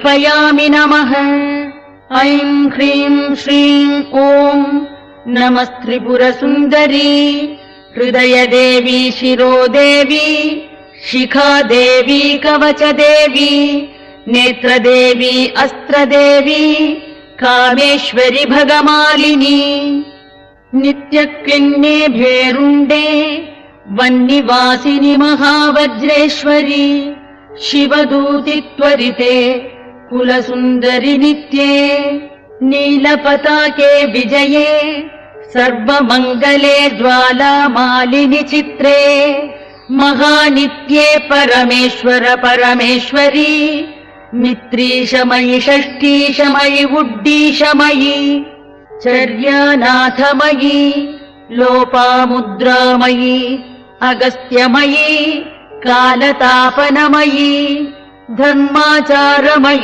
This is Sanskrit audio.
अर्पयामि नमः। ऐं ह्रीं श्रीं ॐ नमस्त्रिपुरसुन्दरी हृदयदेवी शिरोदेवी शिखादेवी कवचदेवी नेत्रदेवी अस्त्रदेवी कामेश्वरि भगमालिनी नित्यक्लिन्ने भेरुण्डे वह्निवासिनि महावज्रेश्वरी शिवदूति त्वरिते कुलसुन्दरि नित्ये नीलपताके विजये सर्वमङ्गले ज्वालामालिनि चित्रे महानित्ये परमेश्वर परमेश्वरी मित्रीशमयि षष्ठीशमयि उड्डीशमयि चर्यानाथमयि लोपामुद्रामयि अगस्त्यमयि कालतापनमयि धर्माचारमयि